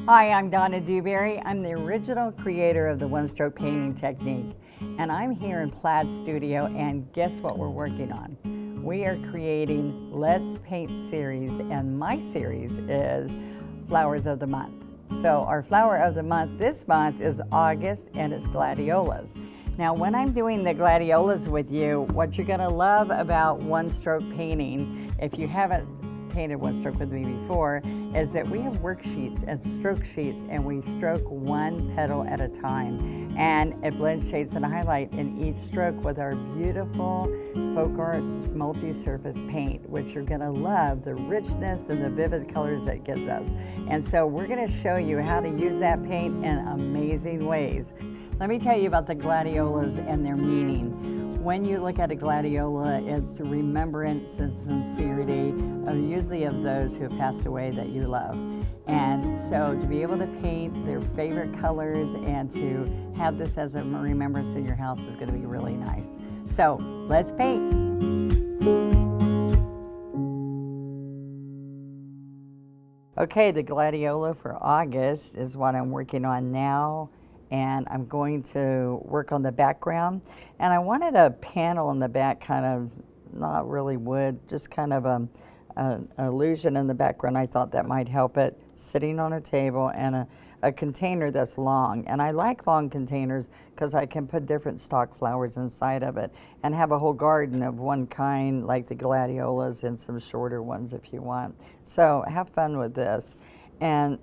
Hi, I'm Donna Dewberry. I'm the original creator of the one-stroke painting technique, and I'm here in Plaid Studio, and guess what we're working on? We are creating Let's Paint series, and my series is Flowers of the Month. So our flower of the month this month is August, and it's Gladiolus. Now, when I'm doing the Gladiolas with you, what you're gonna love about one-stroke painting, if you haven't painted one stroke with me before, is that we have worksheets and stroke sheets, and we stroke one petal at a time, and it blends shades and highlight in each stroke with our beautiful FolkArt multi-surface paint, which you're going to love the richness and the vivid colors that it gives us. And so we're going to show you how to use that paint in amazing ways. Let me tell you about the gladiolas and their meaning. When you look at a gladiola, it's remembrance and sincerity usually of those who have passed away that you love. And so to be able to paint their favorite colors and to have this as a remembrance in your house is going to be really nice. So let's paint. Okay, the gladiola for August is what I'm working on now, and I'm going to work on the background. And I wanted a panel in the back, kind of not really wood, just kind of an illusion in the background. I thought that might help it, sitting on a table, and a container that's long. And I like long containers because I can put different stock flowers inside of it and have a whole garden of one kind, like the gladiolas, and some shorter ones if you want. So have fun with this. And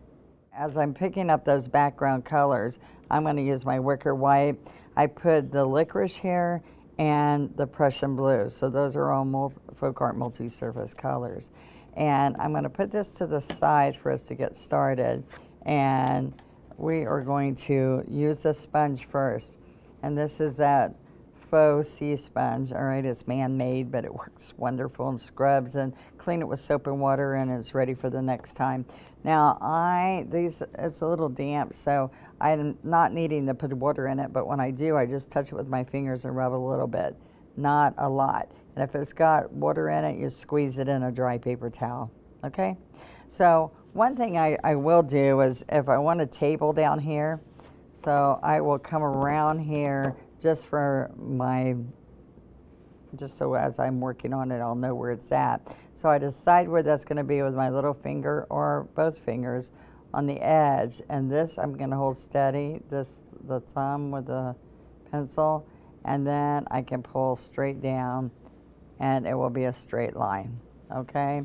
as I'm picking up those background colors, I'm going to use my wicker white. I put the licorice here and the Prussian blue. So those are all FolkArt multi-surface colors. And I'm going to put this to the side for us to get started. And we are going to use the sponge first. And this is that faux sea sponge. All right, it's man-made, but it works wonderful and scrubs, and clean it with soap and water, and it's ready for the next time. Now, it's a little damp, so I'm not needing to put water in it, but when I do, I just touch it with my fingers and rub it a little bit, not a lot. And if it's got water in it, you squeeze it in a dry paper towel, okay? So one thing I will do is, if I want a table down here, so I will come around here just so as I'm working on it, I'll know where it's at. So I decide where that's going to be with my little finger or both fingers on the edge. And this I'm going to hold steady, the thumb with the pencil, and then I can pull straight down and it will be a straight line, okay?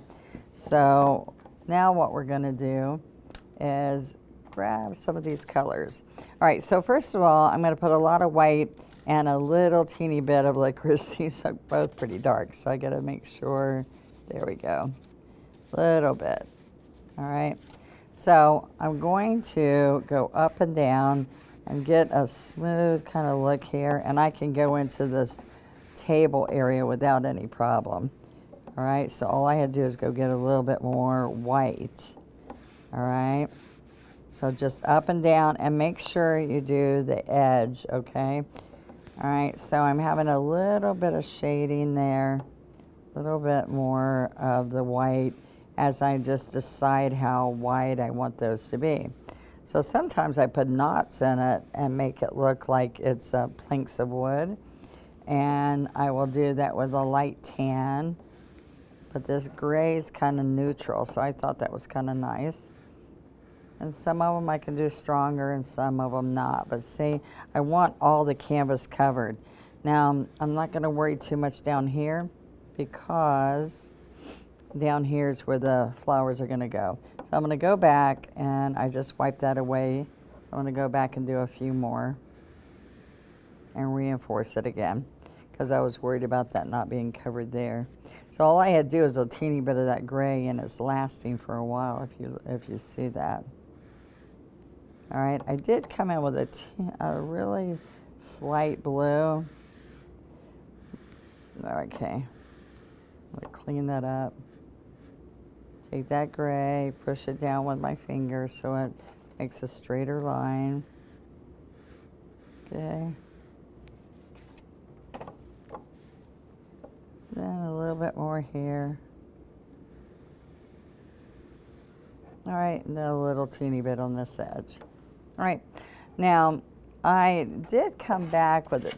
So now what we're going to do is grab some of these colors. All right, so first of all, I'm going to put a lot of white and a little teeny bit of licorice. These are both pretty dark, so I got to make sure. There we go. Little bit. All right. So I'm going to go up and down and get a smooth kind of look here, and I can go into this table area without any problem. All right. So all I had to do is go get a little bit more white. All right. So just up and down, and make sure you do the edge, okay? All right, so I'm having a little bit of shading there, a little bit more of the white as I just decide how wide I want those to be. So sometimes I put knots in it and make it look like it's planks of wood, and I will do that with a light tan, but this gray is kind of neutral, so I thought that was kind of nice. And some of them I can do stronger and some of them not. But see, I want all the canvas covered. Now, I'm not going to worry too much down here, because down here is where the flowers are going to go. So I'm going to go back, and I just wipe that away. So I'm going to go back and do a few more and reinforce it again, because I was worried about that not being covered there. So all I had to do is a teeny bit of that gray, and it's lasting for a while, if you see that. All right, I did come in with a really slight blue. Okay, I'm gonna clean that up. Take that gray, push it down with my finger so it makes a straighter line. Okay. Then a little bit more here. All right, and then a little teeny bit on this edge. All right, now I did come back with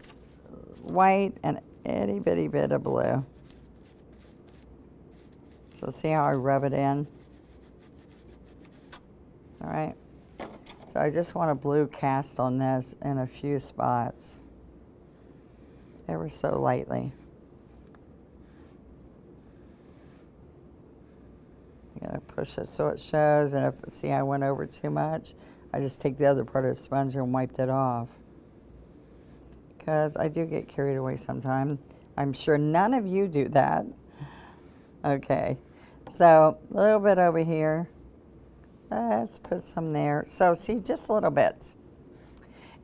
white and itty bitty bit of blue. So see how I rub it in? All right, so I just want a blue cast on this in a few spots, ever so lightly. You gotta push it so it shows, and if, see, I went over too much, I just take the other part of the sponge and wiped it off. Because I do get carried away sometimes. I'm sure none of you do that. Okay, so a little bit over here. Let's put some there. So see, just a little bit.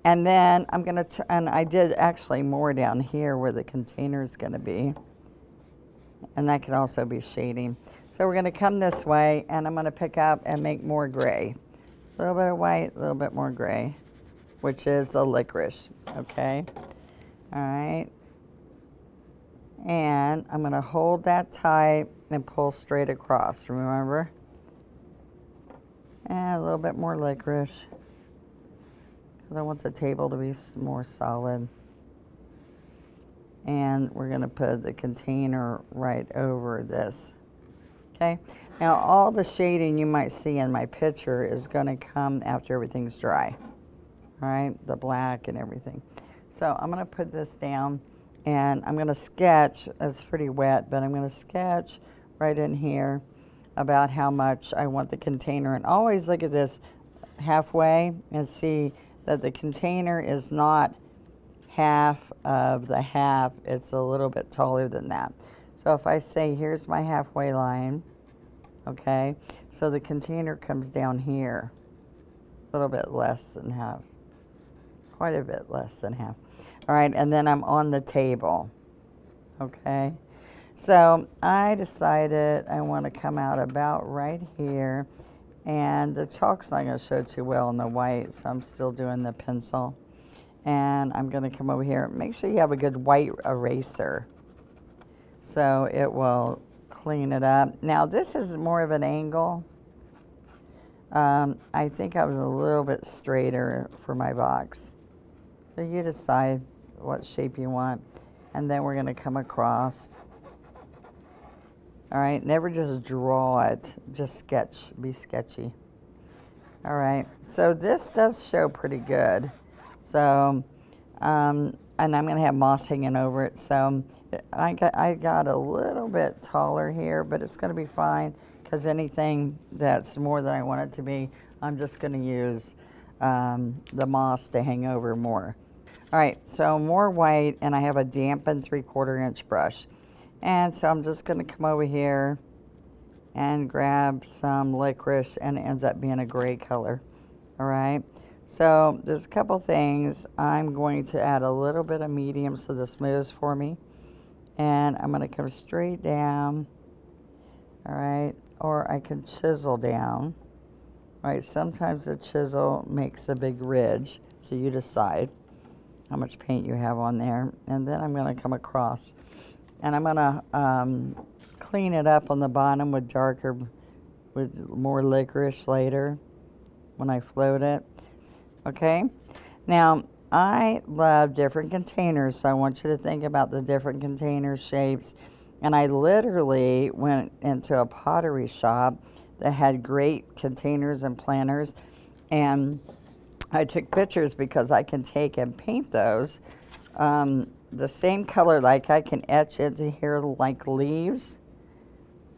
And then I'm gonna, and I did actually more down here where the container is gonna be. And that can also be shading. So we're gonna come this way, and I'm gonna pick up and make more gray. A little bit of white, a little bit more gray, which is the licorice, okay? All right. And I'm gonna hold that tight and pull straight across, remember? And a little bit more licorice, because I want the table to be more solid. And we're gonna put the container right over this. Okay, now all the shading you might see in my picture is gonna come after everything's dry. All right, the black and everything. So I'm gonna put this down, and I'm gonna sketch, it's pretty wet, but I'm gonna sketch right in here about how much I want the container. And always look at this halfway and see that the container is not half of the half, it's a little bit taller than that. So if I say, here's my halfway line, okay, so the container comes down here, a little bit less than half, quite a bit less than half. All right, and then I'm on the table, okay? So I decided I want to come out about right here, and the chalk's not going to show too well on the white, so I'm still doing the pencil. And I'm going to come over here. Make sure you have a good white eraser, so it will clean it up. Now this is more of an angle. I think I was a little bit straighter for my box. So you decide what shape you want. And then we're going to come across. All right, never just draw it, just sketch, be sketchy. All right, so this does show pretty good. So, and I'm gonna have moss hanging over it. So I got a little bit taller here, but it's gonna be fine, because anything that's more than I want it to be, I'm just gonna use the moss to hang over more. All right, so more white, and I have a dampened 3/4 inch brush. And so I'm just gonna come over here and grab some licorice, and it ends up being a gray color, all right? So there's a couple things. I'm going to add a little bit of medium so this moves for me. And I'm gonna come straight down, all right? Or I can chisel down, all right? Sometimes the chisel makes a big ridge, so you decide how much paint you have on there. And then I'm gonna come across. And I'm gonna clean it up on the bottom with more licorice later when I float it. Okay, now I love different containers, so I want you to think about the different container shapes. And I literally went into a pottery shop that had great containers and planters, and I took pictures because I can take and paint those the same color, like I can etch into here like leaves.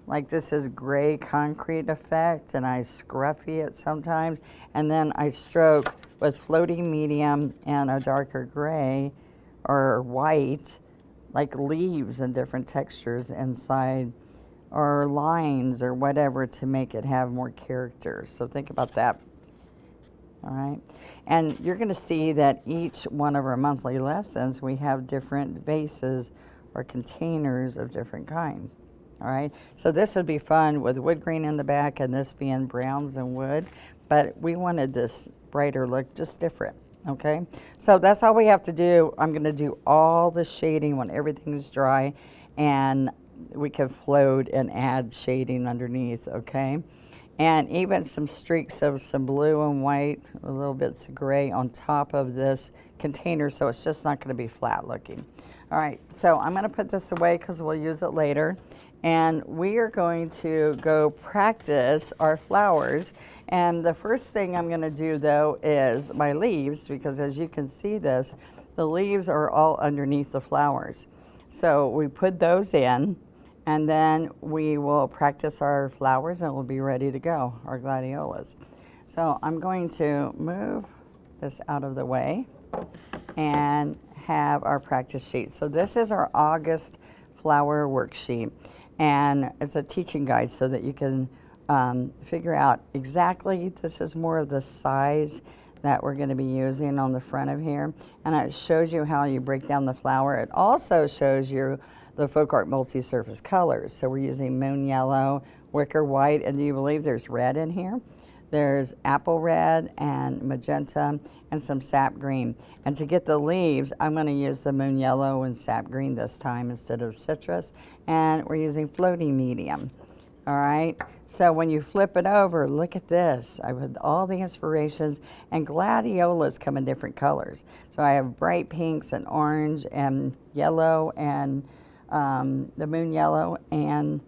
Like this is gray concrete effect, and I scruffy it sometimes, and then I stroke with floating medium and a darker gray or white, like leaves and different textures inside, or lines or whatever, to make it have more character. So think about that. All right, and you're going to see that each one of our monthly lessons, we have different vases or containers of different kinds. All right, so this would be fun with wood grain in the back and this being browns and wood, but we wanted this brighter look, just different. Okay, so that's all we have to do. I'm going to do all the shading when everything's dry, and we can float and add shading underneath. Okay, and even some streaks of some blue and white, a little bits of gray on top of this container, so it's just not going to be flat looking. All right, so I'm going to put this away because we'll use it later, and we are going to go practice our flowers. And the first thing I'm going to do though is my leaves, because as you can see this, the leaves are all underneath the flowers. So we put those in, and then we will practice our flowers and we'll be ready to go, our gladiolas. So I'm going to move this out of the way and have our practice sheet. So this is our August flower worksheet, and it's a teaching guide so that you can figure out exactly, this is more of the size that we're going to be using on the front of here, and it shows you how you break down the flower. It also shows you the FolkArt multi-surface colors. So we're using moon yellow, wicker white, and do you believe there's red in here? There's apple red and magenta and some sap green. And to get the leaves, I'm going to use the moon yellow and sap green this time instead of citrus, and we're using floating medium. All right, so when you flip it over, look at this. I put all the inspirations, and gladiolas come in different colors. So I have bright pinks and orange and yellow, and the moon yellow, and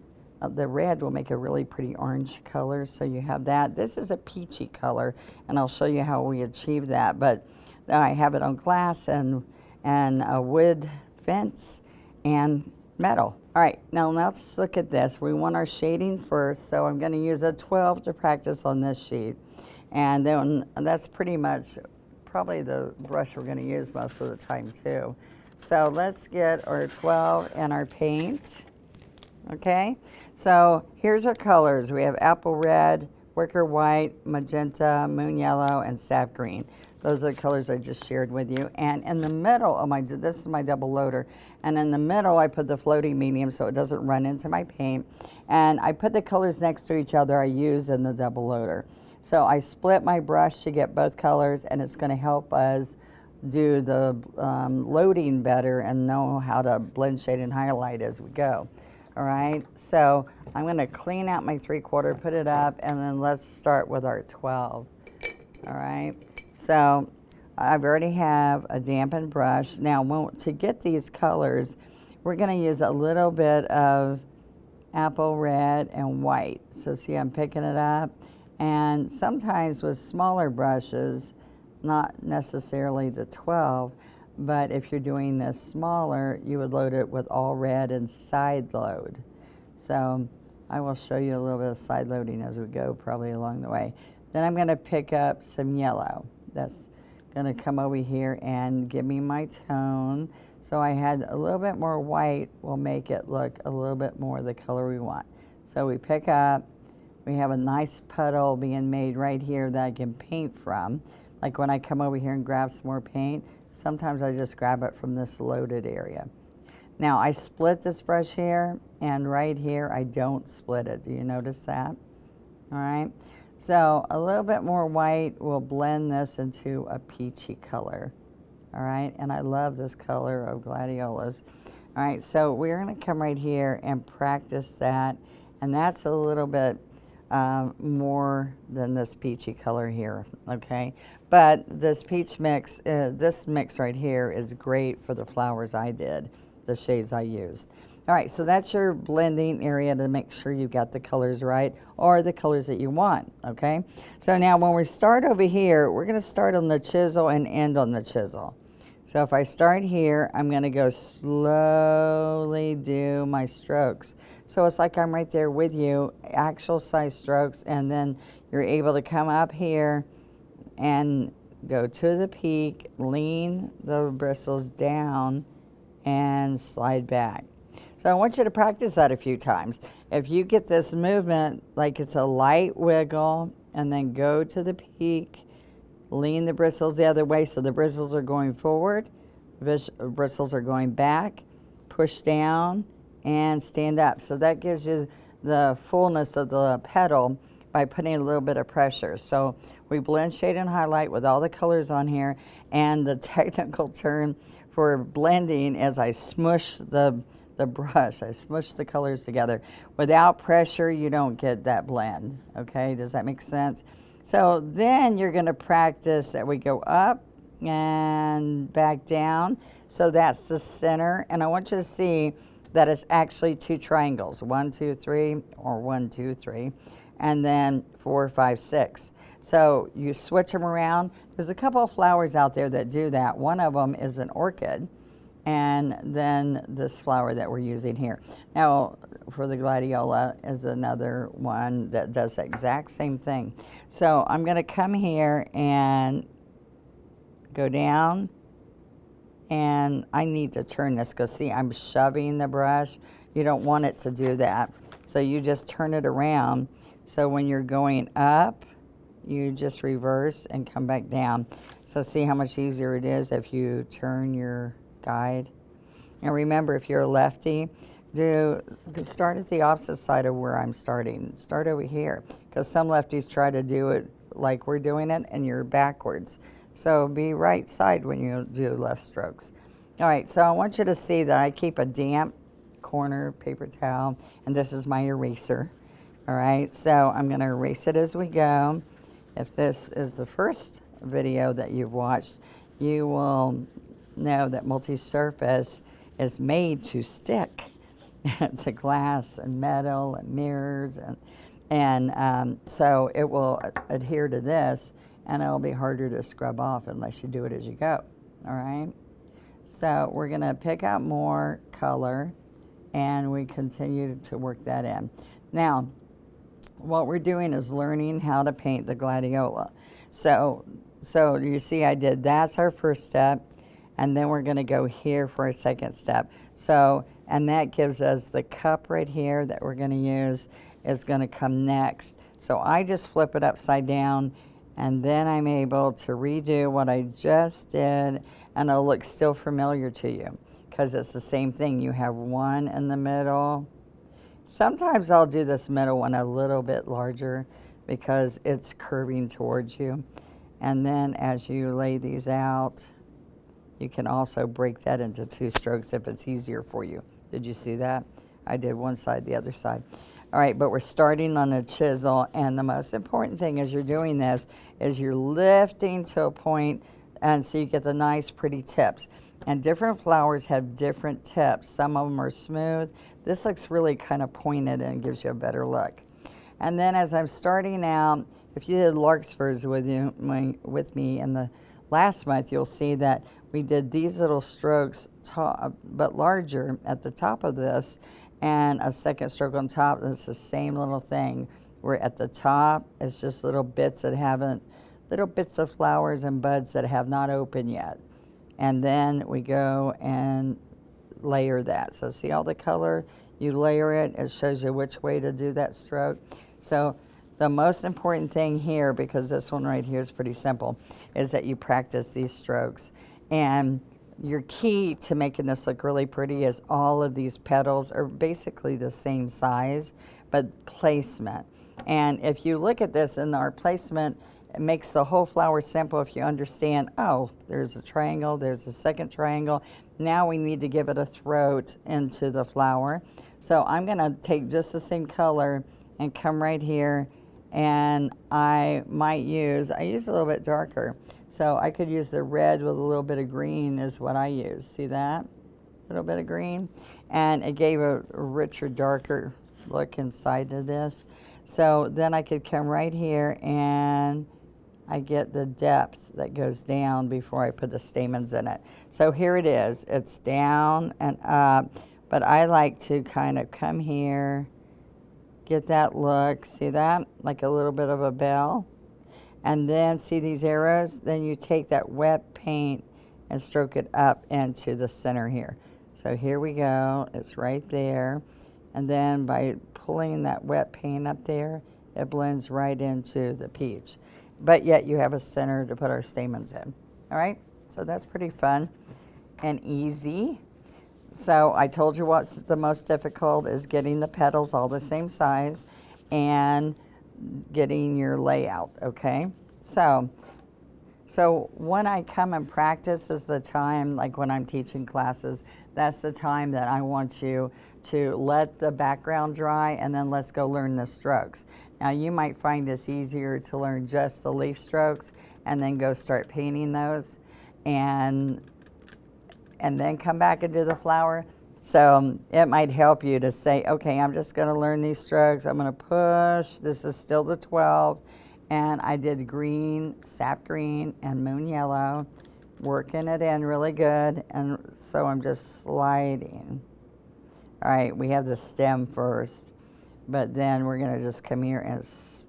the red will make a really pretty orange color. So you have that. This is a peachy color, and I'll show you how we achieve that. But I have it on glass and a wood fence and metal. All right, now let's look at this. We want our shading first, so I'm going to use a 12 to practice on this sheet. And then that's pretty much probably the brush we're going to use most of the time too. So let's get our 12 and our paint. Okay, so here's our colors. We have apple red, wicker white, magenta, moon yellow, and sap green. Those are the colors I just shared with you. And in the middle of this is my double loader. And in the middle, I put the floating medium so it doesn't run into my paint. And I put the colors next to each other I use in the double loader. So I split my brush to get both colors, and it's gonna help us do the loading better and know how to blend, shade, and highlight as we go. All right, so I'm gonna clean out my 3/4, put it up, and then let's start with our 12. All right. So I've already have a dampened brush. Now to get these colors, we're going to use a little bit of apple red and white. So see, I'm picking it up. And sometimes with smaller brushes, not necessarily the 12, but if you're doing this smaller, you would load it with all red and side load. So I will show you a little bit of side loading as we go, probably along the way. Then I'm going to pick up some yellow. That's going to come over here and give me my tone. So I had a little bit more white will make it look a little bit more the color we want. So we pick up, we have a nice puddle being made right here that I can paint from. Like when I come over here and grab some more paint, sometimes I just grab it from this loaded area. Now I split this brush here, and right here I don't split it. Do you notice that? All right. So a little bit more white will blend this into a peachy color. All right, and I love this color of gladiolas. All right, so we're gonna come right here and practice that, and that's a little bit more than this peachy color here, okay? But this peach mix, this mix right here is great for the flowers I did, the shades I used. All right, so that's your blending area to make sure you got the colors right, or the colors that you want, okay? So now when we start over here, we're gonna start on the chisel and end on the chisel. So if I start here, I'm gonna go slowly do my strokes. So it's like I'm right there with you, actual size strokes, and then you're able to come up here and go to the peak, lean the bristles down, and slide back. So I want you to practice that a few times. If you get this movement, like it's a light wiggle, and then go to the peak, lean the bristles the other way so the bristles are going forward, bristles are going back, push down, and stand up. So that gives you the fullness of the petal by putting a little bit of pressure. So we blend, shade, and highlight with all the colors on here, and the technical term for blending is I smush the the brush. I smush the colors together. Without pressure, you don't get that blend. Okay, does that make sense? So then you're going to practice that we go up and back down. So that's the center. And I want you to see that it's actually 2 triangles, 1, 2, 3, or 1, 2, 3, and then 4, 5, 6. So you switch them around. There's a couple of flowers out there that do that. One of them is an orchid, and then this flower that we're using here. Now, for the Gladiola is another one that does the exact same thing. So I'm going to come here and go down, and I need to turn this because see, I'm shoving the brush. You don't want it to do that. So you just turn it around. So when you're going up, you just reverse and come back down. So see how much easier it is if you turn your guide. And remember, if you're a lefty, start at the opposite side of where I'm starting. Start over here, because some lefties try to do it like we're doing it, and you're backwards. So be right side when you do left strokes. All right, so I want you to see that I keep a damp corner paper towel, and this is my eraser. All right, so I'm going to erase it as we go. If this is the first video that you've watched, you will know that multi-surface is made to stick to glass and metal and mirrors, and so it will adhere to this, and it'll be harder to scrub off unless you do it as you go. All right, so we're going to pick out more color, and we continue to work that in. Now, what we're doing is learning how to paint the Gladiola. So you see I did, that's our first step, and then we're going to go here for a second step. So, and that gives us the cup right here that we're going to use is going to come next. So I just flip it upside down, and then I'm able to redo what I just did, and it'll look still familiar to you because it's the same thing. You have one in the middle. Sometimes I'll do this middle one a little bit larger because it's curving towards you. And then as you lay these out, you can also break that into 2 strokes if it's easier for you. Did you see that? I did one side, the other side. All right, but we're starting on a chisel, and the most important thing as you're doing this is you're lifting to a point, and so you get the nice pretty tips. And different flowers have different tips. Some of them are smooth. This looks really kind of pointed and gives you a better look. And then as I'm starting out, if you did larkspurs with me in the last month, you'll see that we did these little strokes, but larger at the top of this, and a second stroke on top. It's the same little thing. Where at the top, it's just little bits of flowers and buds that have not opened yet. And then we go and layer that. So see all the color? You layer it. It shows you which way to do that stroke. So the most important thing here, because this one right here is pretty simple, is that you practice these strokes. And your key to making this look really pretty is all of these petals are basically the same size, but placement. And if you look at this in our placement, it makes the whole flower simple if you understand, oh, there's a triangle, there's a second triangle. Now we need to give it a throat into the flower. So I'm going to take just the same color and come right here, and I use a little bit darker. So I could use the red with a little bit of green is what I use. See that? A little bit of green. And it gave a richer, darker look inside of this. So then I could come right here and I get the depth that goes down before I put the stamens in it. So here it is. It's down and up, but I like to kind of come here, get that look. See that? Like a little bit of a bell. And then see these arrows? Then you take that wet paint and stroke it up into the center here. So here we go. It's right there. And then by pulling that wet paint up there, it blends right into the peach. But yet you have a center to put our stamens in. All right? So that's pretty fun and easy. So I told you what's the most difficult is getting the petals all the same size and getting your layout, okay? So So when I come and practice is the time, like when I'm teaching classes, that's the time that I want you to let the background dry and then let's go learn the strokes. Now you might find this easier to learn just the leaf strokes and then go start painting those and then come back and do the flower. So it might help you to say, okay, I'm just gonna learn these strokes. I'm gonna push, this is still the 12. And I did green, sap green, and moon yellow, working it in really good. And so I'm just sliding. All right, we have the stem first, but then we're gonna just come here and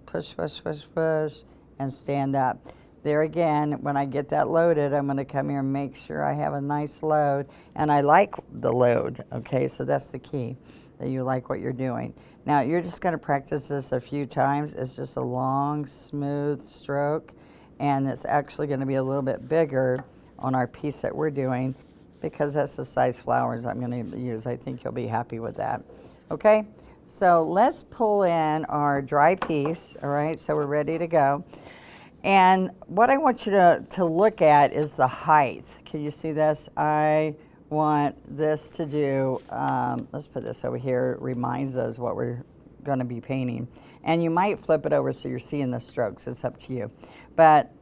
push, push, push, push, and stand up. There again, when I get that loaded, I'm gonna come here and make sure I have a nice load. And I like the load, okay? So that's the key, that you like what you're doing. Now, you're just gonna practice this a few times. It's just a long, smooth stroke, and it's actually gonna be a little bit bigger on our piece that we're doing because that's the size flowers I'm gonna use. I think you'll be happy with that, okay? So let's pull in our dry piece, all right? So we're ready to go. And what I want you to look at is the height. Can you see this? I want this to do, let's put this over here. It reminds us what we're gonna be painting. And you might flip it over so you're seeing the strokes. It's up to you. But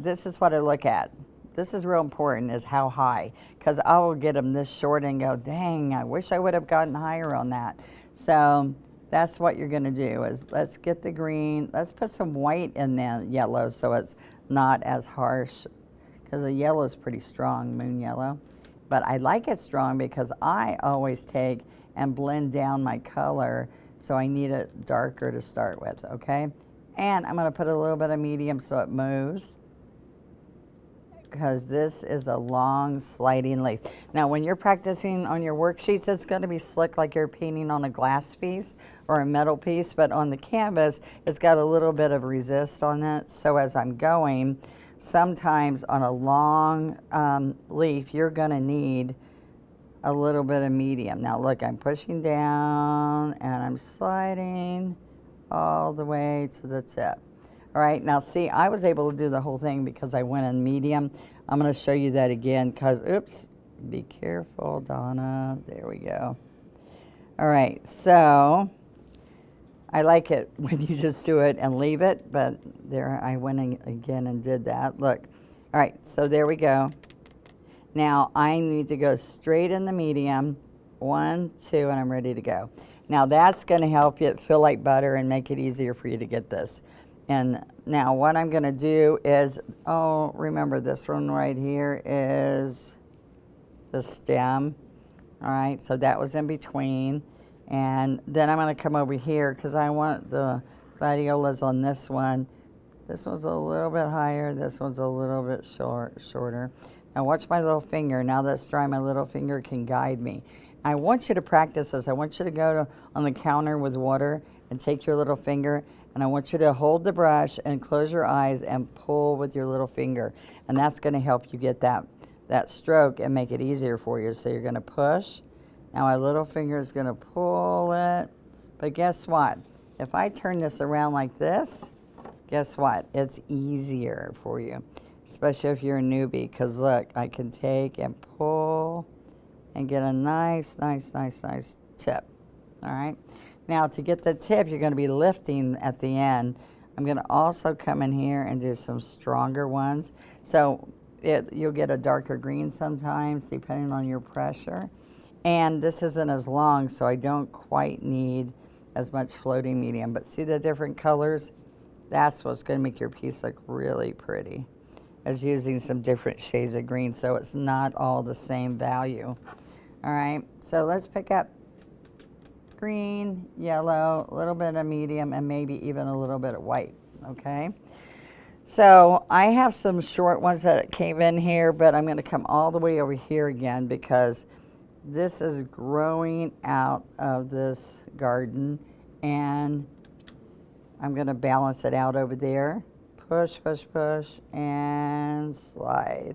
this is what I look at. This is real important, is how high. Because I will get them this short and go, dang, I wish I would have gotten higher on that. So that's what you're gonna do, is let's get the green, let's put some white in the yellow so it's not as harsh, because the yellow is pretty strong, moon yellow. But I like it strong because I always take and blend down my color, so I need it darker to start with, okay? And I'm gonna put a little bit of medium so it moves, because this is a long sliding leaf. Now when you're practicing on your worksheets, it's gonna be slick like you're painting on a glass piece or a metal piece, but on the canvas, it's got a little bit of resist on it. So as I'm going, sometimes on a long leaf, you're gonna need a little bit of medium. Now look, I'm pushing down and I'm sliding all the way to the tip. All right, now see, I was able to do the whole thing because I went in medium. I'm gonna show you that again because, oops, be careful, Donna. There we go. All right, so I like it when you just do it and leave it, but there I went in again and did that. Look, all right, so there we go. Now I need to go straight in the medium, 1, 2, and I'm ready to go. Now that's gonna help it feel like butter and make it easier for you to get this. And now what I'm gonna do is, oh, remember this one right here is the stem. All right, so that was in between. And then I'm gonna come over here because I want the gladiolas on this one. This one's a little bit higher, this one's a little bit shorter. Now watch my little finger. Now that's dry, my little finger can guide me. I want you to practice this. I want you to go on the counter with water and take your little finger, and I want you to hold the brush and close your eyes and pull with your little finger. And that's gonna help you get that stroke and make it easier for you. So you're gonna push. Now my little finger is gonna pull it. But guess what? If I turn this around like this, guess what? It's easier for you, especially if you're a newbie, because look, I can take and pull and get a nice, nice, nice, nice tip, all right? Now to get the tip, you're gonna be lifting at the end. I'm gonna also come in here and do some stronger ones. So you'll get a darker green sometimes, depending on your pressure. And this isn't as long, so I don't quite need as much floating medium. But see the different colors? That's what's gonna make your piece look really pretty, is using some different shades of green, so it's not all the same value. All right, so let's pick up green, yellow, a little bit of medium, and maybe even a little bit of white, okay? So I have some short ones that came in here, but I'm gonna come all the way over here again because this is growing out of this garden, and I'm gonna balance it out over there. Push, push, push, and slide.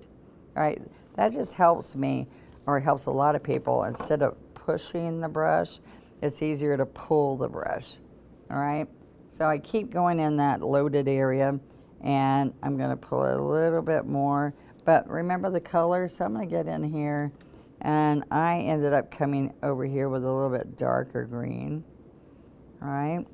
All right, that just helps me, or helps a lot of people. Instead of pushing the brush, it's easier to pull the brush, all right? So I keep going in that loaded area, And I'm going to pull it a little bit more. But remember the colors? So I'm going to get in here. And I ended up coming over here with a little bit darker green. All right.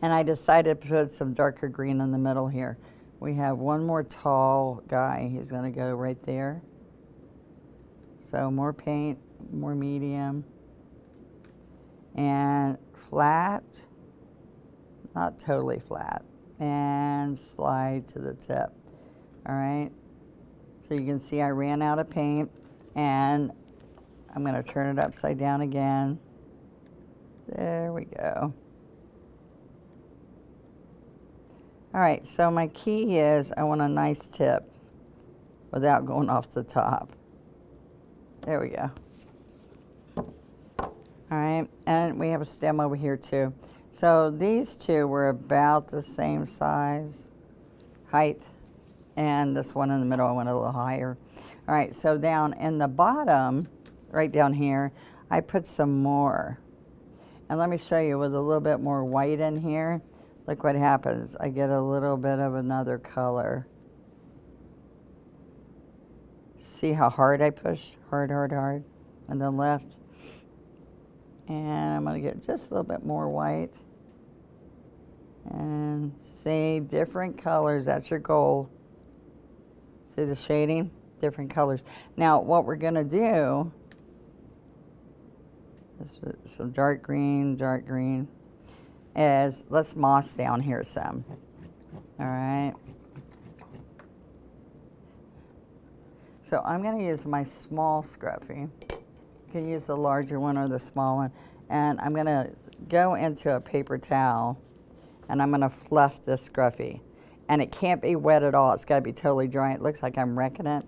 And I decided to put some darker green in the middle here. We have one more tall guy. He's going to go right there. So more paint, more medium. And flat, not totally flat. And slide to the tip. All right. So you can see I ran out of paint. And I'm going to turn it upside down again. There we go. All right, so my key is I want a nice tip without going off the top. There we go. All right, and we have a stem over here too. So these two were about the same size, height, and this one in the middle I went a little higher. All right, so down in the bottom, right down here, I put some more. And let me show you with a little bit more white in here. Look what happens. I get a little bit of another color. See how hard I push? Hard, hard, hard. And then left. And I'm going to get just a little bit more white. And see, different colors. That's your goal. See the shading? Different colors. Now, what we're going to do is some dark green, is let's moss down here some. All right. So I'm going to use my small scruffy. You can use the larger one or the small one. And I'm going to go into a paper towel and I'm going to fluff this scruffy. And it can't be wet at all. It's got to be totally dry. It looks like I'm wrecking it,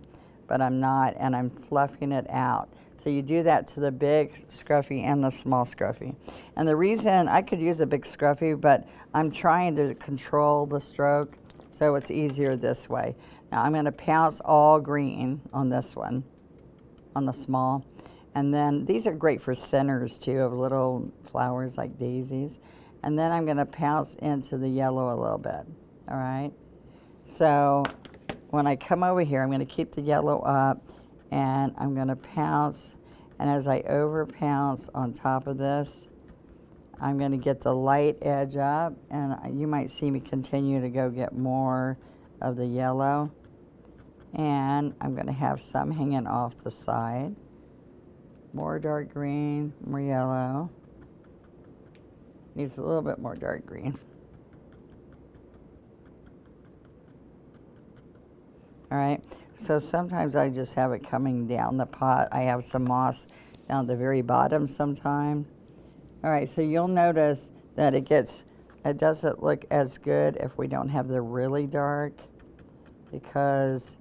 but I'm not, and I'm fluffing it out. So you do that to the big scruffy and the small scruffy. And the reason I could use a big scruffy, but I'm trying to control the stroke, so it's easier this way. Now I'm going to pounce all green on this one, on the small. And then these are great for centers too, of little flowers like daisies. And then I'm going to pounce into the yellow a little bit. All right. So when I come over here, I'm going to keep the yellow up. And I'm going to pounce, and as I over pounce on top of this, I'm going to get the light edge up, and you might see me continue to go get more of the yellow. And I'm going to have some hanging off the side. More dark green, more yellow. Needs a little bit more dark green. All right. So sometimes I just have it coming down the pot. I have some moss down at the very bottom sometime. All right, so you'll notice that it doesn't look as good if we don't have the really dark, because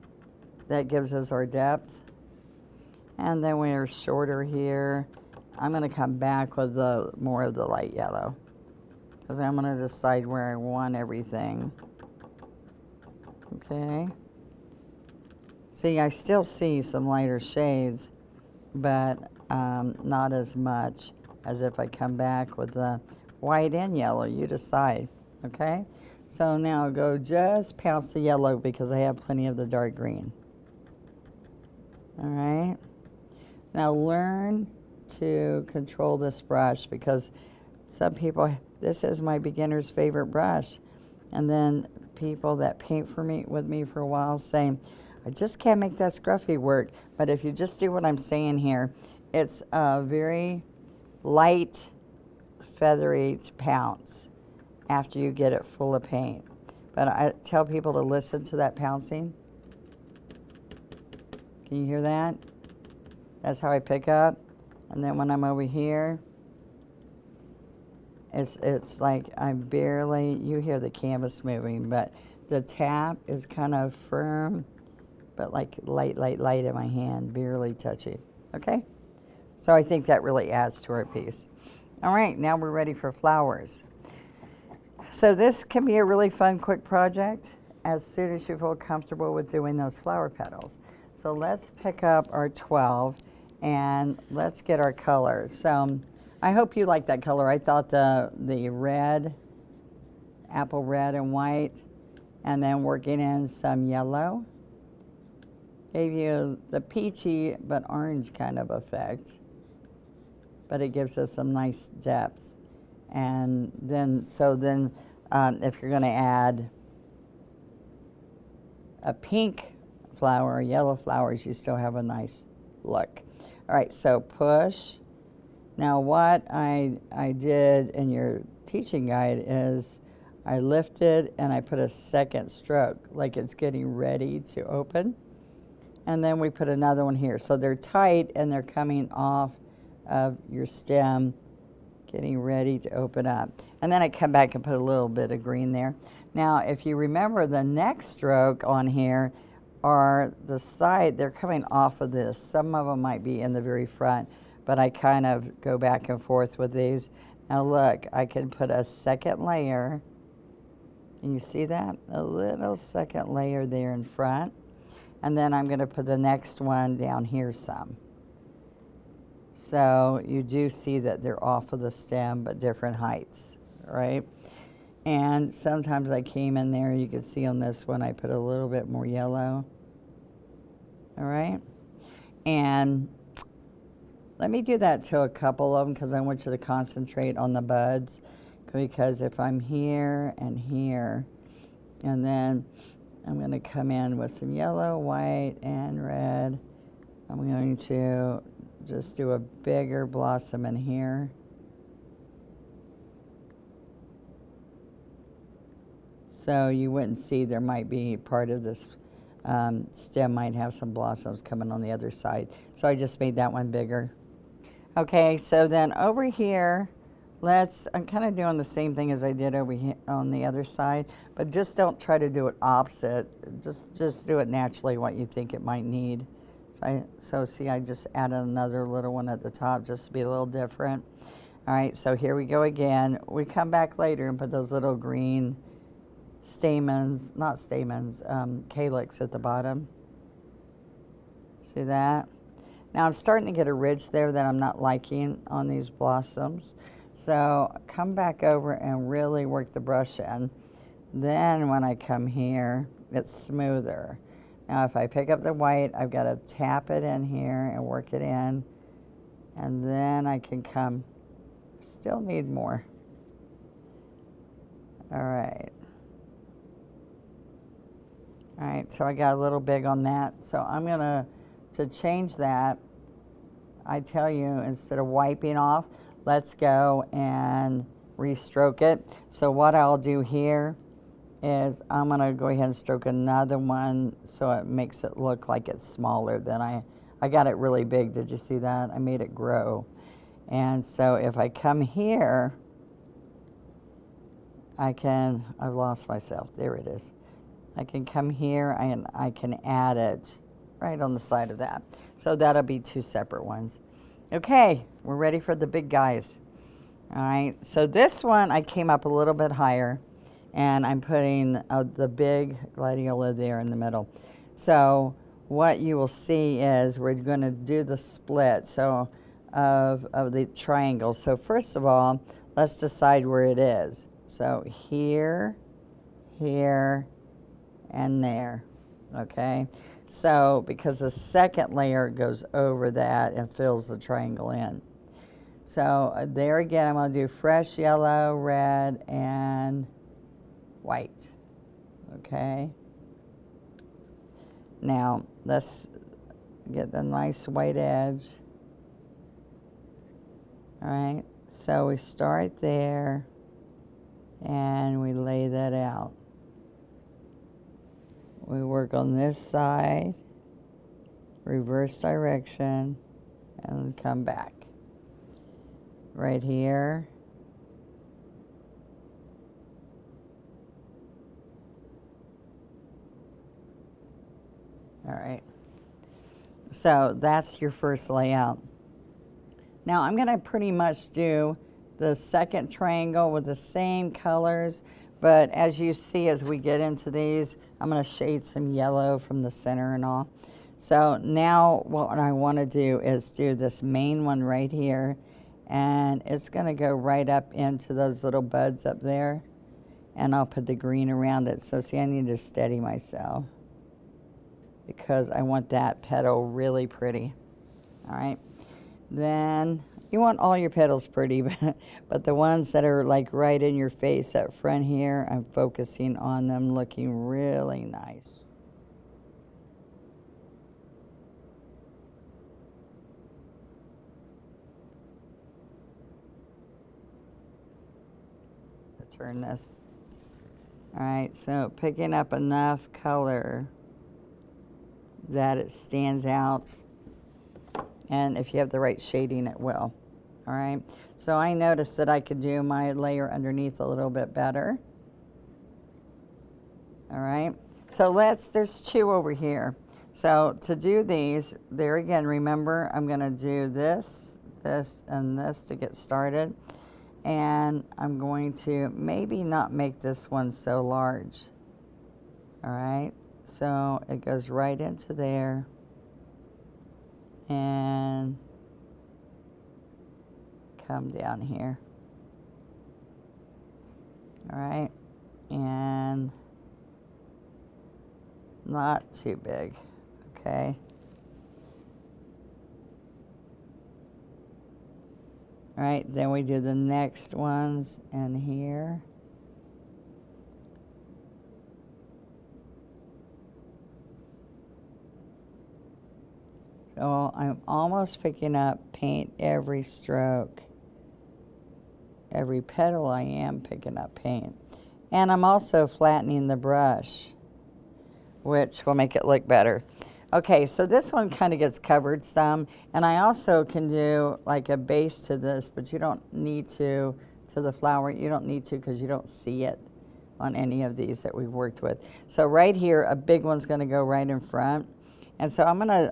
that gives us our depth. And then we're shorter here. I'm going to come back with more of the light yellow, because I'm going to decide where I want everything. Okay. See, I still see some lighter shades, but not as much as if I come back with the white and yellow. You decide, okay? So now go just pounce the yellow because I have plenty of the dark green. All right? Now learn to control this brush, because some people, this is my beginner's favorite brush. And then people that paint with me for a while say, I just can't make that scruffy work. But if you just do what I'm saying here, it's a very light, feathery pounce after you get it full of paint. But I tell people to listen to that pouncing. Can you hear that? That's how I pick up. And then when I'm over here, it's like I'm barely, you hear the canvas moving, but the tap is kind of firm, but like light in my hand, barely touchy, okay? So I think that really adds to our piece. All right, now we're ready for flowers. So this can be a really fun, quick project as soon as you feel comfortable with doing those flower petals. So let's pick up our 12 and let's get our color. So I hope you like that color. I thought the red, apple red and white, and then working in some yellow. Gave you the peachy but orange kind of effect, but it gives us some nice depth. And then, if you're going to add a pink flower or yellow flowers, you still have a nice look. All right, so push. Now what I did in your teaching guide is I lifted and I put a second stroke, like it's getting ready to open. And then we put another one here. So they're tight and they're coming off of your stem, getting ready to open up. And then I come back and put a little bit of green there. Now, if you remember, the next stroke on here are the side, they're coming off of this. Some of them might be in the very front, but I kind of go back and forth with these. Now look, I can put a second layer. Can you see that? A little second layer there in front. And then I'm going to put the next one down here some. So you do see that they're off of the stem, but different heights, right? And sometimes I came in there, you can see on this one, I put a little bit more yellow. All right? And let me do that to a couple of them because I want you to concentrate on the buds. Because if I'm here, and then I'm going to come in with some yellow, white, and red. I'm going to just do a bigger blossom in here. So you wouldn't see, there might be part of this stem might have some blossoms coming on the other side. So I just made that one bigger. Okay, so then over here, I'm kind of doing the same thing as I did over here on the other side, but just don't try to do it opposite. Just do it naturally what you think it might need. So see, I just added another little one at the top just to be a little different. All right, so here we go again. We come back later and put those little green stamens, not stamens, calyx at the bottom. See that? Now I'm starting to get a ridge there that I'm not liking on these blossoms. So come back over and really work the brush in. Then when I come here, it's smoother. Now if I pick up the white, I've got to tap it in here and work it in. And then I can come, still need more. All right. All right, so I got a little big on that. So I'm gonna, to change that, I tell you, instead of wiping off, let's go and restroke it. So what I'll do here is I'm gonna go ahead and stroke another one so it makes it look like it's smaller than I got it really big. Did you see that? I made it grow. And so if I come here, I've lost myself. There it is. I can come here and I can add it right on the side of that. So that'll be two separate ones. Okay, we're ready for the big guys. All right, so this one I came up a little bit higher and I'm putting the big Gladiola there in the middle. So what you will see is we're going to do the split of the triangle. So first of all, let's decide where it is. So here, here, and there, okay? So because the second layer goes over that and fills the triangle in. So there again, I'm going to do fresh yellow, red, and white, okay? Now, let's get the nice white edge. All right, so we start there, and we lay that out. We work on this side, reverse direction, and come back. Right here. All right. So that's your first layout. Now I'm going to pretty much do the second triangle with the same colors, but as you see, as we get into these, I'm going to shade some yellow from the center and all. So now what I want to do is do this main one right here, and it's going to go right up into those little buds up there. and I'll put the green around it. So see, I need to steady myself because I want that petal really pretty. All right, then you want all your petals pretty, but the ones that are like right in your face up front here, I'm focusing on them looking really nice. Turn this. All right, so picking up enough color that it stands out, and if you have the right shading, it will. All right, so I noticed that I could do my layer underneath a little bit better. All right, so there's 2 over here. So to do these, there again, remember, I'm gonna do this, this, and this to get started. And I'm going to maybe not make this one so large. All right, so it goes right into there. And come down here. All right, and not too big, okay? All right, then we do the next ones in here. So I'm almost picking up paint every stroke. Every petal I am picking up paint. And I'm also flattening the brush, which will make it look better. Okay, so this one kind of gets covered some, and I also can do like a base to this, but you don't need to the flower. You don't need to because you don't see it on any of these that we've worked with. So right here, a big one's gonna go right in front. And so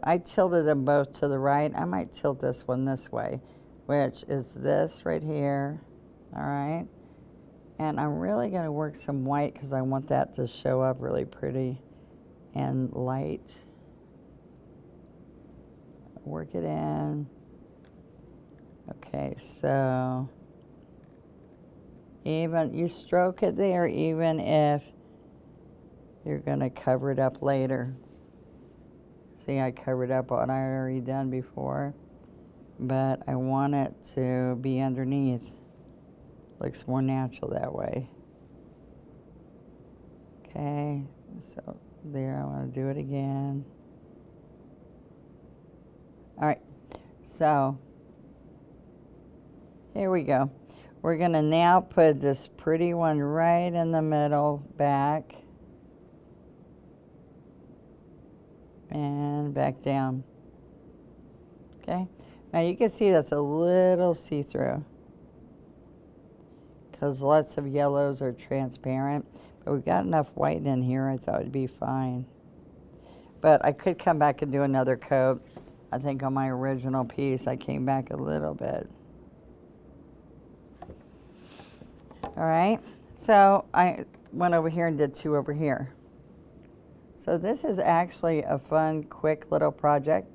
I tilted them both to the right. I might tilt this one this way, which is this right here, all right? And I'm really gonna work some white because I want that to show up really pretty and light. Work it in. Okay, so even you stroke it there even if you're gonna cover it up later. See, I covered up what I already done before, but I want it to be underneath. Looks more natural that way. Okay, so there, I want to do it again. All right, so here we go. We're gonna now put this pretty one right in the middle back and back down. Okay, now you can see that's a little see-through because lots of yellows are transparent, but we've got enough white in here, I thought it'd be fine. But I could come back and do another coat. I think on my original piece, I came back a little bit. All right, so I went over here and did 2 over here. So this is actually a fun, quick little project.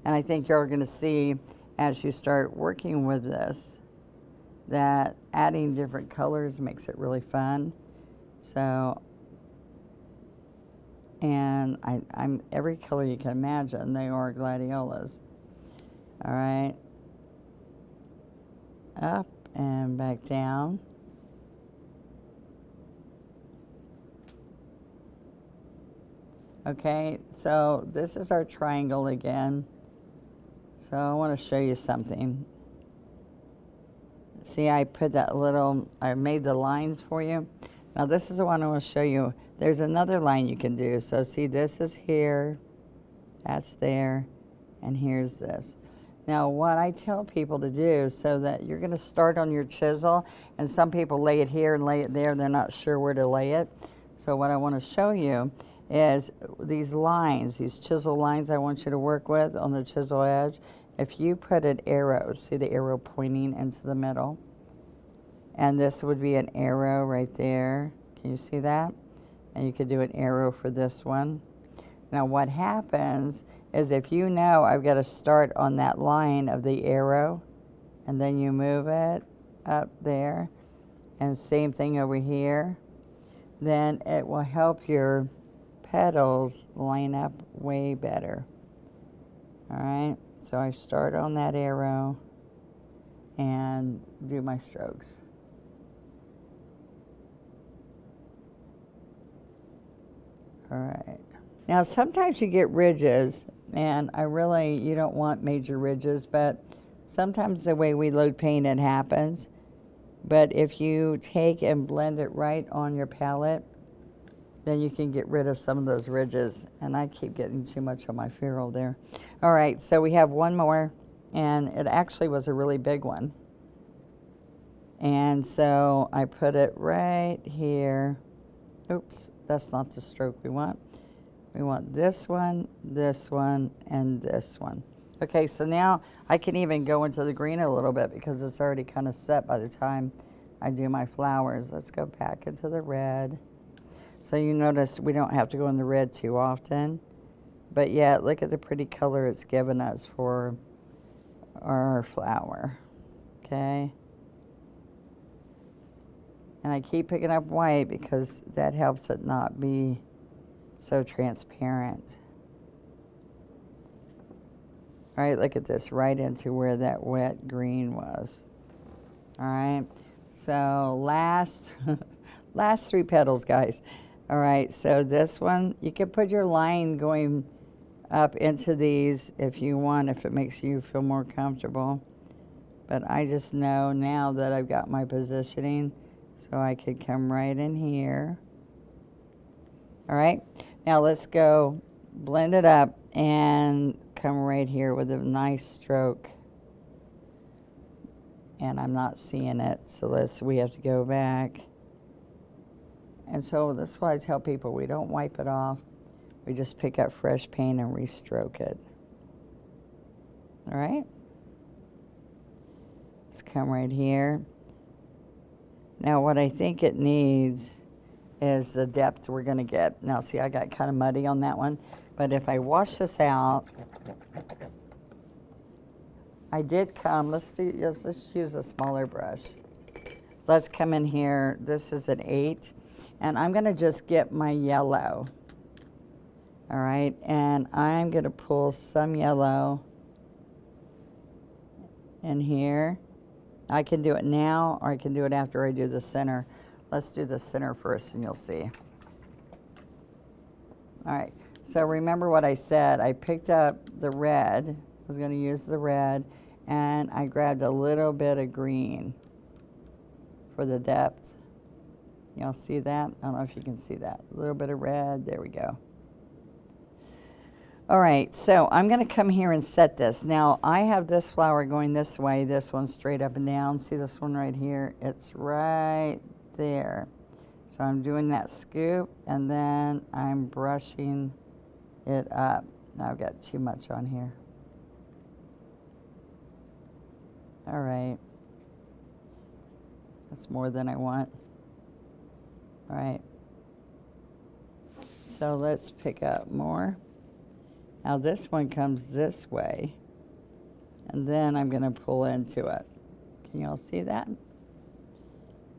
And I think you're gonna see as you start working with this, that adding different colors makes it really fun. So, and I'm every color you can imagine, they are Gladiolas. All right, up and back down. Okay, so this is our triangle again. So I want to show you something. See, I put that little, I made the lines for you. Now this is the one I want to show you. There's another line you can do. So see, this is here, that's there, and here's this. Now what I tell people to do, so that you're going to start on your chisel, and some people lay it here and lay it there, they're not sure where to lay it. So what I want to show you is these lines, these chisel lines I want you to work with on the chisel edge. If you put an arrow, see the arrow pointing into the middle? And this would be an arrow right there. Can you see that? And you could do an arrow for this one. Now what happens is if you know I've got to start on that line of the arrow, and then you move it up there, And same thing over here. Then it will help your petals line up way better. All right, so I start on that arrow and do my strokes. All right. Now sometimes you get ridges, and you don't want major ridges, but sometimes the way we load paint it happens. But if you take and blend it right on your palette, then you can get rid of some of those ridges. And I keep getting too much on my ferrule there. All right, so we have one more, and it actually was a really big one. And so I put it right here. Oops, that's not the stroke we want. We want this one, and this one. Okay, so now I can even go into the green a little bit because it's already kind of set by the time I do my flowers. Let's go back into the red. So you notice we don't have to go in the red too often. But yet, look at the pretty color it's given us for our flower. Okay. And I keep picking up white because that helps it not be so transparent. All right, look at this, right into where that wet green was. All right, so last three petals, guys. All right, so this one, you can put your line going up into these if you want, if it makes you feel more comfortable. But I just know now that I've got my positioning, so I could come right in here. All right, now let's go blend it up and come right here with a nice stroke. And I'm not seeing it, so we have to go back. And so that's why I tell people we don't wipe it off. We just pick up fresh paint and restroke it. All right? Let's come right here. Now what I think it needs is the depth we're gonna get. Now see, I got kind of muddy on that one, but if I wash this out, I did come, let's use a smaller brush. Let's come in here, this is an 8, and I'm gonna just get my yellow. All right, and I'm gonna pull some yellow in here. I can do it now, or I can do it after I do the center. Let's do the center first and you'll see. All right, so remember what I said. I picked up the red, I was gonna use the red, and I grabbed a little bit of green for the depth. Y'all see that? I don't know if you can see that. A little bit of red, there we go. All right, so I'm gonna come here and set this. Now, I have this flower going this way, this one straight up and down. See this one right here? It's right there. So I'm doing that scoop, and then I'm brushing it up. Now I've got too much on here. All right. That's more than I want. All right. So let's pick up more. Now this one comes this way, and then I'm gonna pull into it. Can y'all see that?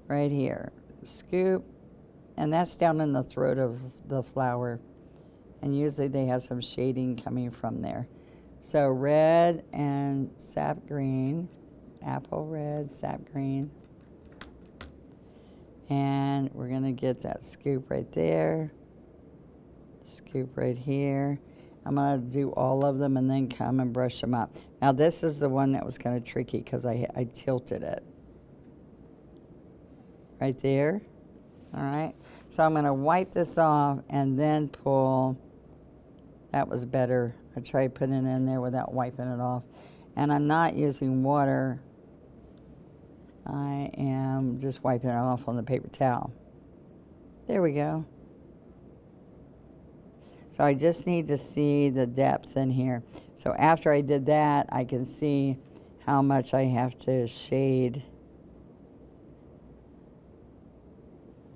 Right here, scoop, and that's down in the throat of the flower. And usually they have some shading coming from there. So red and sap green, apple red, sap green. And we're gonna get that scoop right there, scoop right here. I'm gonna do all of them and then come and brush them up. Now this is the one that was kind of tricky because I tilted it. Right there, all right? So I'm gonna wipe this off and then pull. That was better. I tried putting it in there without wiping it off. And I'm not using water. I am just wiping it off on the paper towel. There we go. So I just need to see the depth in here. So after I did that, I can see how much I have to shade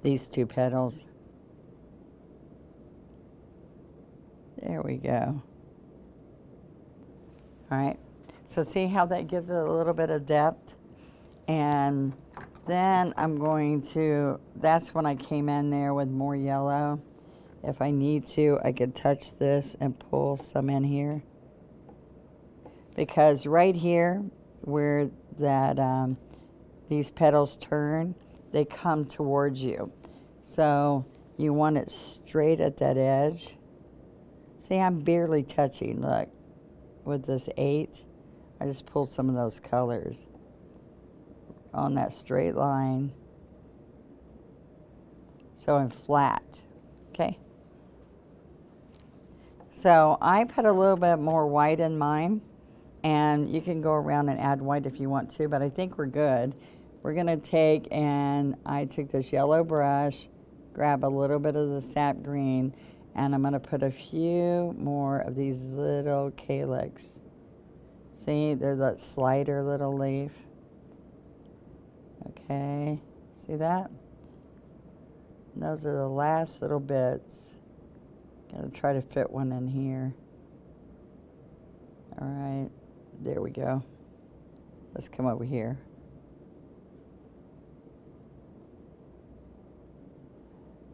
these two petals. There we go. All right, so see how that gives it a little bit of depth? And then I'm going to, that's when I came in there with more yellow. If I need to, I could touch this and pull some in here. Because right here, where that these petals turn, they come towards you. So you want it straight at that edge. See, I'm barely touching, look. With this 8, I just pulled some of those colors on that straight line. So I'm flat, okay? So I put a little bit more white in mine, and you can go around and add white if you want to, but I think we're good. We're gonna take, and I took this yellow brush, grab a little bit of the sap green, and I'm gonna put a few more of these little calyx. See, there's that slider little leaf. Okay, see that? And those are the last little bits. Gotta try to fit one in here. All right, there we go. Let's come over here.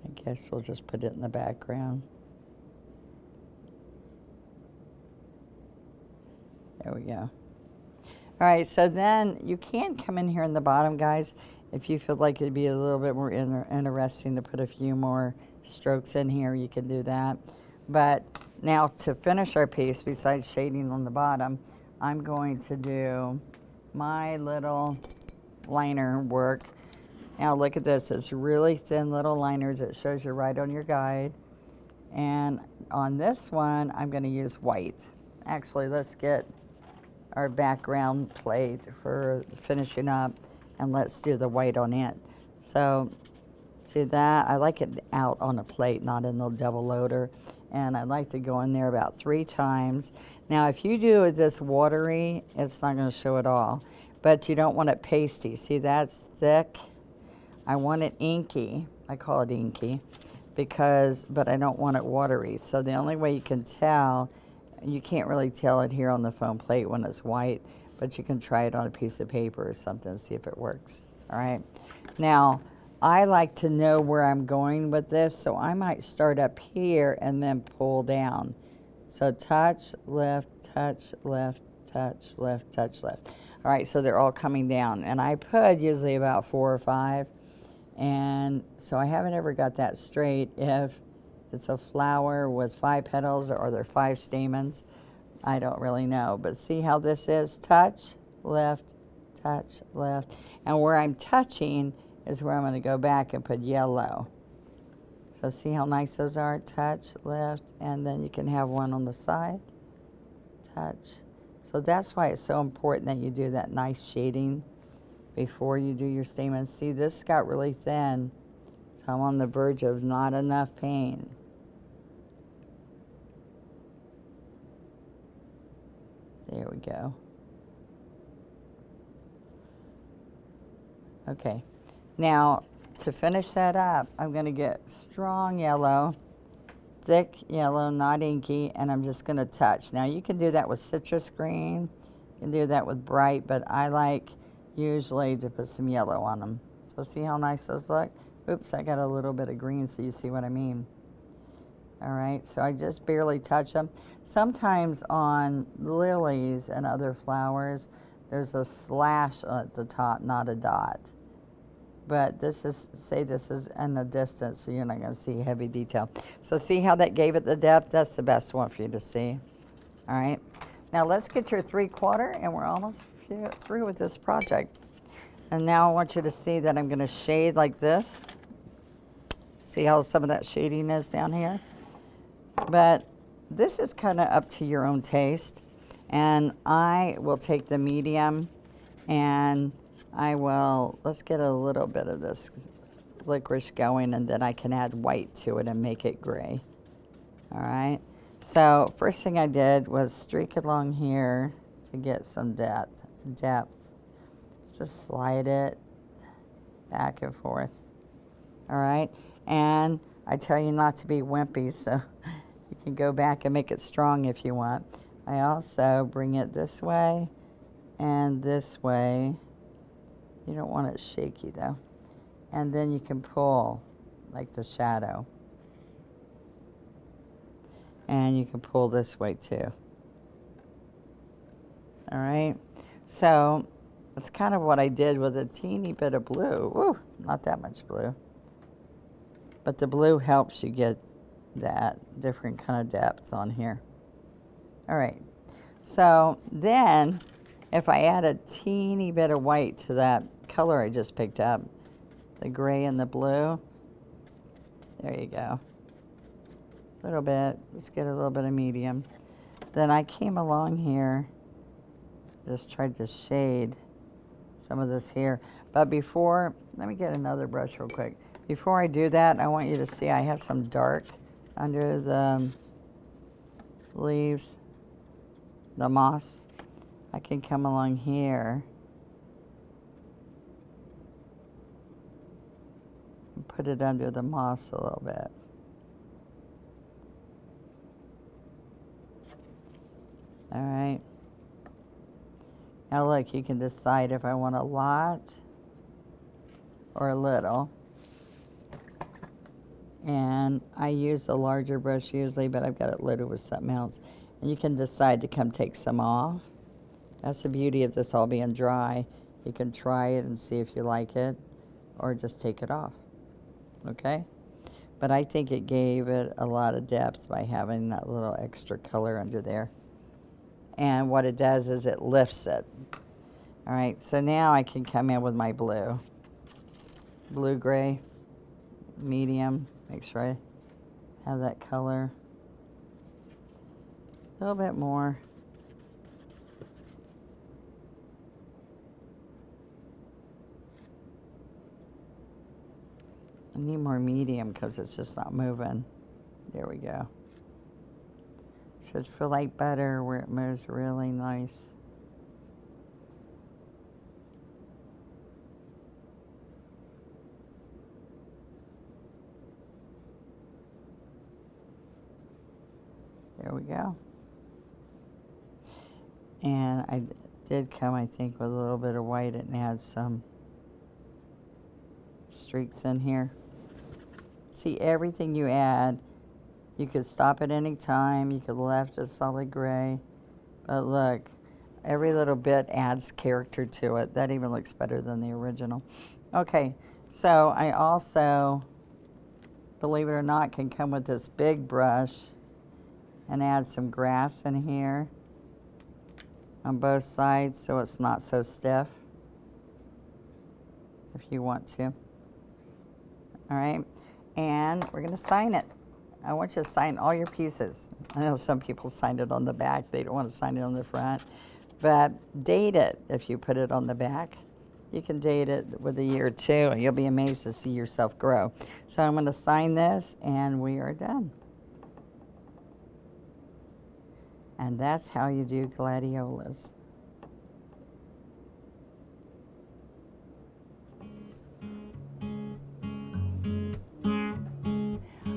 I guess we'll just put it in the background. There we go. All right, so then you can come in here in the bottom, guys, if you feel like it'd be a little bit more interesting to put a few more strokes in here, you can do that. But now to finish our piece, besides shading on the bottom, I'm going to do my little liner work. Now look at this, it's really thin little liners. It shows you right on your guide. And on this one, I'm gonna use white. Actually, let's get our background plate for finishing up, and let's do the white on it. So see that? I like it out on a plate, not in the double loader. And I like to go in there about 3 times. Now if you do this watery, it's not gonna show at all, but you don't want it pasty. See, that's thick. I want it inky. I call it inky but I don't want it watery. So the only way you can tell, you can't really tell it here on the foam plate when it's white, but you can try it on a piece of paper or something and see if it works. All right. Now, I like to know where I'm going with this, so I might start up here and then pull down. So touch, lift, touch, lift, touch, lift, touch, lift. All right, so they're all coming down. And I put usually about 4 or 5. And so I haven't ever got that straight if it's a flower with 5 petals or are there 5 stamens. I don't really know. But see how this is? Touch, lift, touch, lift. And where I'm touching is where I'm going to go back and put yellow. So see how nice those are? Touch, lift, and then you can have one on the side. Touch. So that's why it's so important that you do that nice shading before you do your stamens. See, this got really thin, so I'm on the verge of not enough paint. There we go. Okay, now to finish that up, I'm going to get strong yellow, thick yellow, not inky, and I'm just going to touch. Now you can do that with citrus green, you can do that with bright, but I like usually to put some yellow on them. So see how nice those look? Oops, I got a little bit of green so you see what I mean. All right, so I just barely touch them. Sometimes on lilies and other flowers, there's a slash at the top, not a dot. But this is, say this is in the distance, so you're not gonna see heavy detail. So see how that gave it the depth? That's the best one for you to see. All right, now let's get your 3/4, and we're almost through with this project. And now I want you to see that I'm gonna shade like this. See how some of that shading is down here? But this is kind of up to your own taste. And I will take the medium and I will, let's get a little bit of this licorice going, and then I can add white to it and make it gray. All right. So first thing I did was streak along here to get some depth. Just slide it back and forth. All right. And I tell you not to be wimpy, so you can go back and make it strong if you want. I also bring it this way and this way, You don't want it shaky though. And then you can pull like the shadow. And you can pull this way too. All right, so that's kind of what I did with a teeny bit of blue. Woo, not that much blue. But the blue helps you get that different kind of depth on here. All right, so then if I add a teeny bit of white to that color I just picked up, the gray and the blue, there you go. A little bit, let's get a little bit of medium. Then I came along here, just tried to shade some of this here. But before, let me get another brush real quick. Before I do that, I want you to see I have some dark under the leaves, the moss. I can come along here and put it under the moss a little bit. All right. Now look, you can decide if I want a lot or a little. And I use the larger brush usually, but I've got it loaded with something else. And you can decide to come take some off. That's the beauty of this all being dry. You can try it and see if you like it, or just take it off, okay? But I think it gave it a lot of depth by having that little extra color under there. And what it does is it lifts it. All right, so now I can come in with my blue. Blue-gray, medium. Make sure I have that color. A little bit more. I need more medium because it's just not moving. There we go. Should feel like butter where it moves really nice. There we go. And I did come, I think, with a little bit of white and add some streaks in here. See, everything you add, you could stop at any time. You could left a solid gray. But look, every little bit adds character to it. That even looks better than the original. Okay, so I also, believe it or not, can come with this big brush and add some grass in here on both sides so it's not so stiff, if you want to. All right, and we're gonna sign it. I want you to sign all your pieces. I know some people signed it on the back. They don't want to sign it on the front. But date it if you put it on the back. You can date it with a year or two, and you'll be amazed to see yourself grow. So I'm going to sign this, and we are done. And that's how you do gladiolas.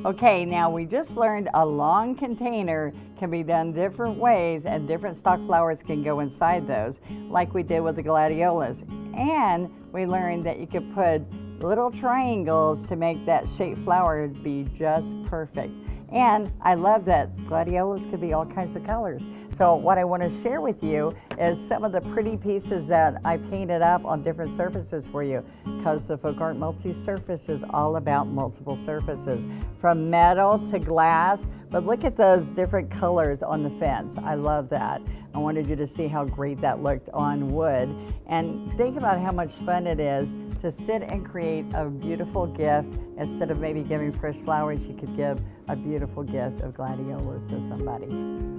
Okay, now we just learned a long container can be done different ways and different stock flowers can go inside those, like we did with the gladiolas. And we learned that you could put little triangles to make that shaped flower be just perfect. And I love that gladiolas could be all kinds of colors. So what I want to share with you is some of the pretty pieces that I painted up on different surfaces for you, because the FolkArt Multi-Surface is all about multiple surfaces, from metal to glass. But look at those different colors on the fence. I love that. I wanted you to see how great that looked on wood. And think about how much fun it is to sit and create a beautiful gift. Instead of maybe giving fresh flowers, you could give a beautiful gift of gladiolas to somebody.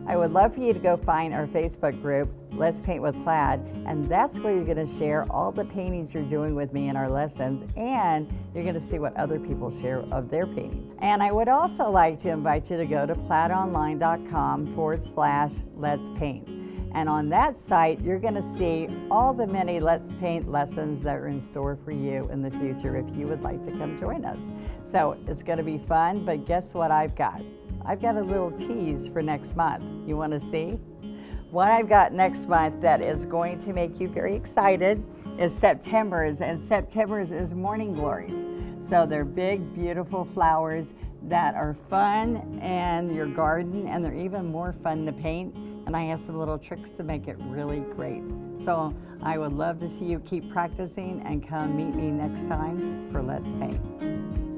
I would love for you to go find our Facebook group, Let's Paint with Plaid, and that's where you're gonna share all the paintings you're doing with me in our lessons, and you're gonna see what other people share of their paintings. And I would also like to invite you to go to plaidonline.com/Let's Paint. And on that site, you're going to see all the many Let's Paint lessons that are in store for you in the future if you would like to come join us. So it's going to be fun, but guess what I've got? I've got a little tease for next month. You want to see? What I've got next month that is going to make you very excited is September's, and September's is morning glories. So they're big, beautiful flowers that are fun in your garden, and they're even more fun to paint. And I have some little tricks to make it really great. So I would love to see you keep practicing and come meet me next time for Let's Paint.